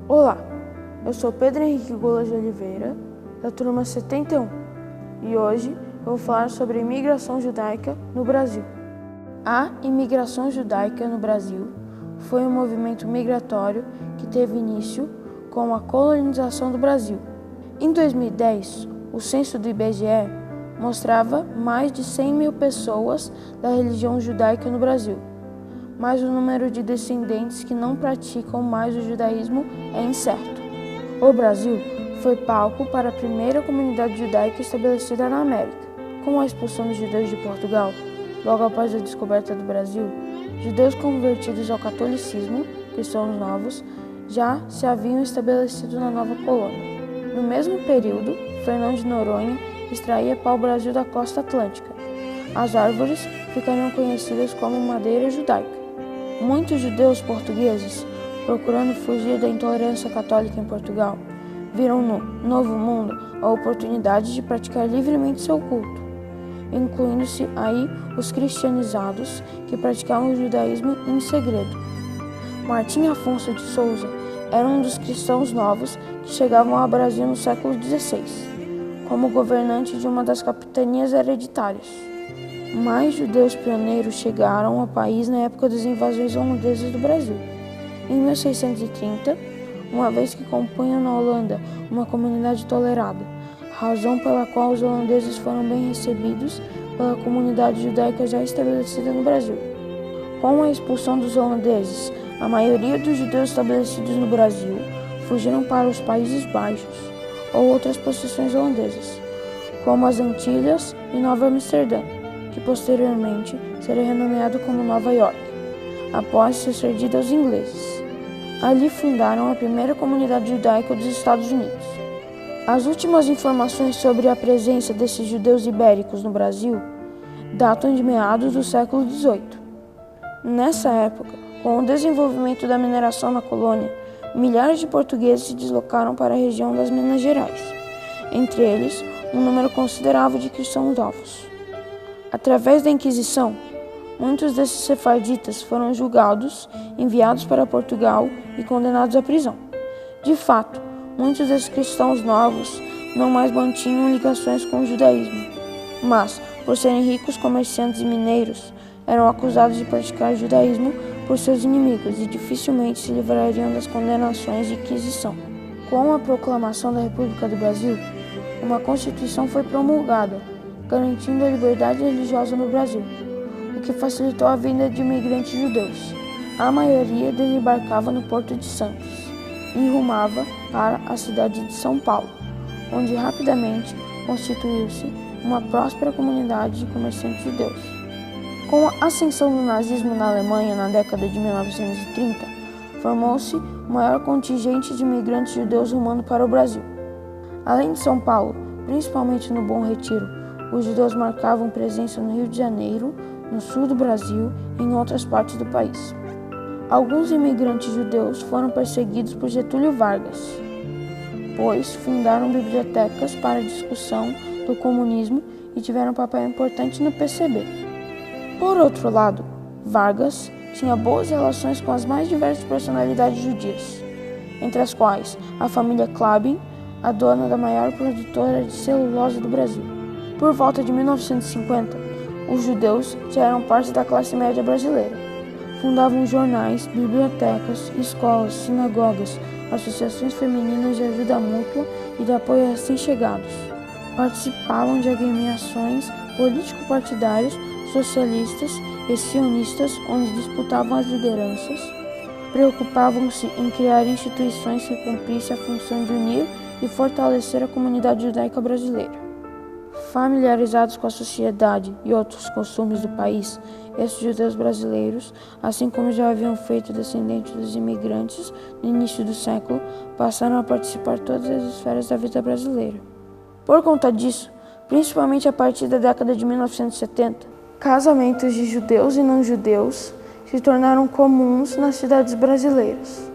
Olá, eu sou Pedro Henrique Golas de Oliveira, da turma 71, e hoje eu vou falar sobre a imigração judaica no Brasil. A imigração judaica no Brasil foi um movimento migratório que teve início com a colonização do Brasil. Em 2010, o censo do IBGE mostrava mais de 100 mil pessoas da religião judaica no Brasil, mas o número de descendentes que não praticam mais o judaísmo é incerto. O Brasil foi palco para a primeira comunidade judaica estabelecida na América. Com a expulsão dos judeus de Portugal, logo após a descoberta do Brasil, judeus convertidos ao catolicismo, cristãos novos, já se haviam estabelecido na nova colônia. No mesmo período, Fernão de Noronha extraía pau-brasil da costa atlântica. As árvores ficariam conhecidas como madeira judaica. Muitos judeus portugueses, procurando fugir da intolerância católica em Portugal, viram no Novo Mundo a oportunidade de praticar livremente seu culto, incluindo-se aí os cristianizados que praticavam o judaísmo em segredo. Martim Afonso de Souza era um dos cristãos novos que chegavam ao Brasil no século XVI, como governante de uma das capitanias hereditárias. Mais judeus pioneiros chegaram ao país na época das invasões holandesas do Brasil. Em 1630, uma vez que compunham na Holanda uma comunidade tolerada, razão pela qual os holandeses foram bem recebidos pela comunidade judaica já estabelecida no Brasil. Com a expulsão dos holandeses, a maioria dos judeus estabelecidos no Brasil fugiram para os Países Baixos ou outras possessões holandesas, como as Antilhas e Nova Amsterdã, que posteriormente seria renomeado como Nova York, após ser cedida aos ingleses. Ali fundaram a primeira comunidade judaica dos Estados Unidos. As últimas informações sobre a presença desses judeus ibéricos no Brasil datam de meados do século XVIII. Nessa época, com o desenvolvimento da mineração na colônia, milhares de portugueses se deslocaram para a região das Minas Gerais, entre eles um número considerável de cristãos novos. Através da Inquisição, muitos desses sefarditas foram julgados, enviados para Portugal e condenados à prisão. De fato, muitos desses cristãos novos não mais mantinham ligações com o judaísmo, mas, por serem ricos comerciantes e mineiros, eram acusados de praticar o judaísmo por seus inimigos e dificilmente se livrariam das condenações de Inquisição. Com a proclamação da República do Brasil, uma Constituição foi promulgada, garantindo a liberdade religiosa no Brasil, o que facilitou a vinda de imigrantes judeus. A maioria desembarcava no Porto de Santos e rumava para a cidade de São Paulo, onde rapidamente constituiu-se uma próspera comunidade de comerciantes judeus. Com a ascensão do nazismo na Alemanha na década de 1930, formou-se o maior contingente de imigrantes judeus rumando para o Brasil. Além de São Paulo, principalmente no Bom Retiro, os judeus marcavam presença no Rio de Janeiro, no sul do Brasil e em outras partes do país. Alguns imigrantes judeus foram perseguidos por Getúlio Vargas, pois fundaram bibliotecas para a discussão do comunismo e tiveram um papel importante no PCB. Por outro lado, Vargas tinha boas relações com as mais diversas personalidades judias, entre as quais a família Klabin, a dona da maior produtora de celulose do Brasil. Por volta de 1950, os judeus já eram parte da classe média brasileira. Fundavam jornais, bibliotecas, escolas, sinagogas, associações femininas de ajuda mútua e de apoio a recém-chegados. Participavam de agremiações político-partidárias, socialistas e sionistas, onde disputavam as lideranças. Preocupavam-se em criar instituições que cumprissem a função de unir e fortalecer a comunidade judaica brasileira. Familiarizados com a sociedade e outros costumes do país, esses judeus brasileiros, assim como já haviam feito descendentes dos imigrantes no início do século, passaram a participar de todas as esferas da vida brasileira. Por conta disso, principalmente a partir da década de 1970, casamentos de judeus e não-judeus se tornaram comuns nas cidades brasileiras.